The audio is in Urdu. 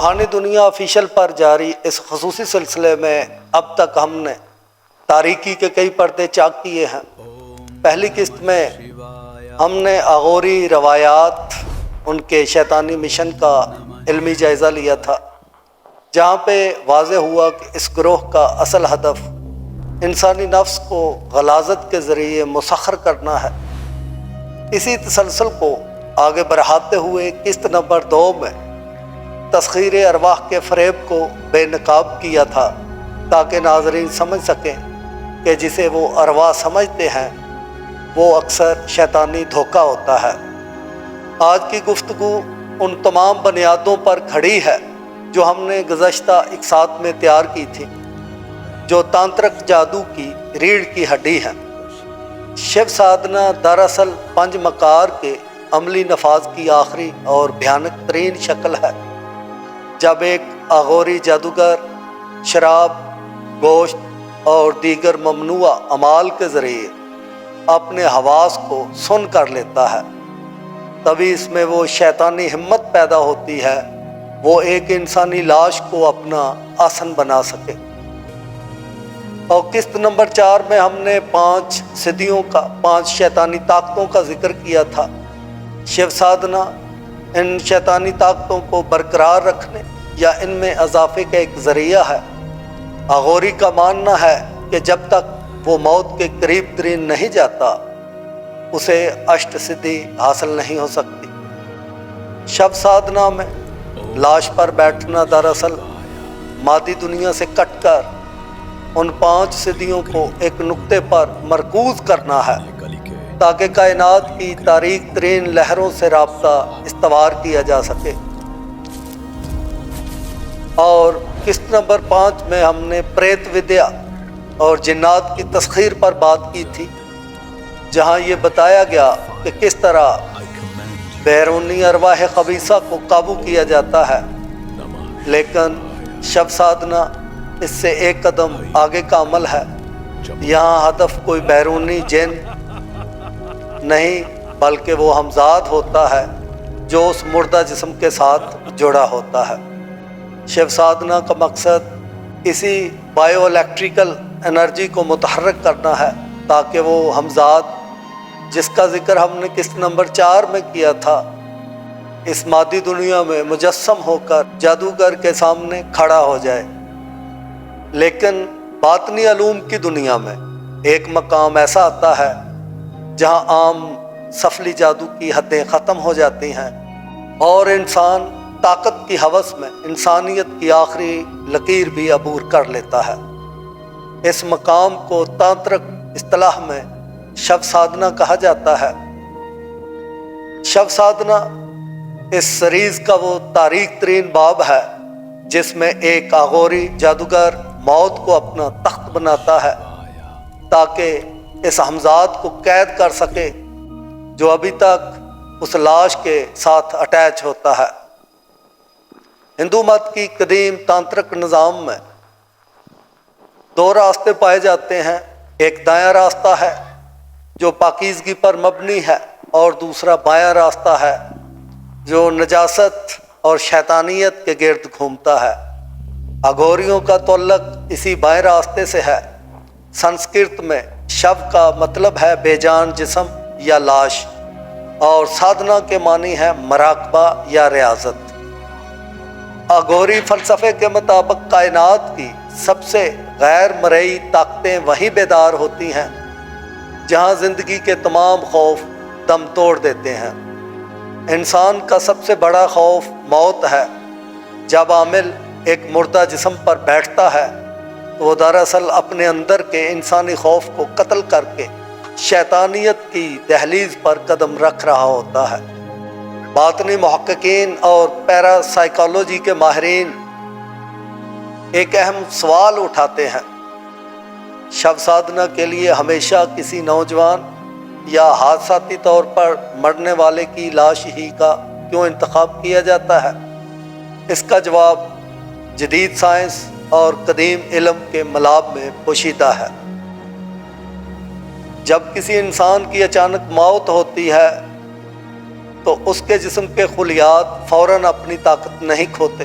روحانی دنیا آفیشل پر جاری اس خصوصی سلسلے میں اب تک ہم نے تاریکی کے کئی پردے چاک کیے ہیں۔ پہلی قسط میں ہم نے اغوری روایات، ان کے شیطانی مشن کا علمی جائزہ لیا تھا، جہاں پہ واضح ہوا کہ اس گروہ کا اصل ہدف انسانی نفس کو غلاظت کے ذریعے مسخر کرنا ہے۔ اسی تسلسل کو آگے بڑھاتے ہوئے قسط نمبر 2 میں تسخیر ارواح کے فریب کو بے نقاب کیا تھا، تاکہ ناظرین سمجھ سکیں کہ جسے وہ ارواح سمجھتے ہیں وہ اکثر شیطانی دھوکہ ہوتا ہے۔ آج کی گفتگو ان تمام بنیادوں پر کھڑی ہے جو ہم نے گزشتہ اقساط میں تیار کی تھی، جو تانترک جادو کی ریڑھ کی ہڈی ہے۔ شیو سادھنا دراصل 5 مکار کے عملی نفاذ کی آخری اور بھیانک ترین شکل ہے۔ جب ایک اغوری جادوگر شراب، گوشت اور دیگر ممنوع اعمال کے ذریعے اپنے حواس کو سن کر لیتا ہے، تبھی اس میں وہ شیطانی ہمت پیدا ہوتی ہے وہ ایک انسانی لاش کو اپنا آسن بنا سکے۔ اور قسط نمبر 4 میں ہم نے 5 صدیوں کا 5 شیطانی طاقتوں کا ذکر کیا تھا۔ شیو سادھنا ان شیطانی طاقتوں کو برقرار رکھنے یا ان میں اضافے کا ایک ذریعہ ہے۔ اغوری کا ماننا ہے کہ جب تک وہ موت کے قریب ترین نہیں جاتا، اسے اشٹ سدھی حاصل نہیں ہو سکتی۔ شیو سادھنا میں لاش پر بیٹھنا دراصل مادی دنیا سے کٹ کر ان 5 صدیوں کو ایک نقطے پر مرکوز کرنا ہے، تاکہ کائنات کی تاریک ترین لہروں سے رابطہ استوار کیا جا سکے۔ اور قسط نمبر 5 میں ہم نے پریت ودیا اور جنات کی تسخیر پر بات کی تھی، جہاں یہ بتایا گیا کہ کس طرح بیرونی ارواح خبیثہ کو قابو کیا جاتا ہے، لیکن شیو سادھنا اس سے ایک قدم آگے کا عمل ہے۔ یہاں ہدف کوئی بیرونی جن نہیں، بلکہ وہ ہمزاد ہوتا ہے جو اس مردہ جسم کے ساتھ جڑا ہوتا ہے۔ شیو سادھنا کا مقصد اسی بائیو الیکٹریکل انرجی کو متحرک کرنا ہے، تاکہ وہ ہمزاد، جس کا ذکر ہم نے قسط نمبر 4 میں کیا تھا، اس مادی دنیا میں مجسم ہو کر جادوگر کے سامنے کھڑا ہو جائے۔ لیکن باطنی علوم کی دنیا میں ایک مقام ایسا آتا ہے جہاں عام سفلی جادو کی حدیں ختم ہو جاتی ہیں اور انسان طاقت کی ہوس میں انسانیت کی آخری لکیر بھی عبور کر لیتا ہے۔ اس مقام کو تانترک اصطلاح میں شیو سادھنا کہا جاتا ہے۔ شیو سادھنا اس سیریز کا وہ تاریک ترین باب ہے جس میں ایک اغوری جادوگر موت کو اپنا تخت بناتا ہے، تاکہ اس ہمزاد کو قید کر سکے جو ابھی تک اس لاش کے ساتھ اٹیچ ہوتا ہے۔ ہندو مت کی قدیم تانترک نظام میں 2 راستے پائے جاتے ہیں۔ ایک دایاں راستہ ہے جو پاکیزگی پر مبنی ہے، اور دوسرا بایاں راستہ ہے جو نجاست اور شیطانیت کے گرد گھومتا ہے۔ اغوریوں کا تعلق اسی بائیں راستے سے ہے۔ سنسکرت میں شو کا مطلب ہے بے جان جسم یا لاش، اور سادھنا کے معنی ہے مراقبہ یا ریاضت۔ اغوری فلسفے کے مطابق کائنات کی سب سے غیر مرئی طاقتیں وہیں بیدار ہوتی ہیں جہاں زندگی کے تمام خوف دم توڑ دیتے ہیں۔ انسان کا سب سے بڑا خوف موت ہے۔ جب عامل ایک مردہ جسم پر بیٹھتا ہے تو وہ دراصل اپنے اندر کے انسانی خوف کو قتل کر کے شیطانیت کی دہلیز پر قدم رکھ رہا ہوتا ہے۔ باطنی محققین اور پیرا سائیکالوجی کے ماہرین ایک اہم سوال اٹھاتے ہیں: شیو سادھنا کے لیے ہمیشہ کسی نوجوان یا حادثاتی طور پر مرنے والے کی لاش ہی کا کیوں انتخاب کیا جاتا ہے؟ اس کا جواب جدید سائنس اور قدیم علم کے ملاب میں پوشیدہ ہے۔ جب کسی انسان کی اچانک موت ہوتی ہے تو اس کے جسم کے خلیات فوراً اپنی طاقت نہیں کھوتے،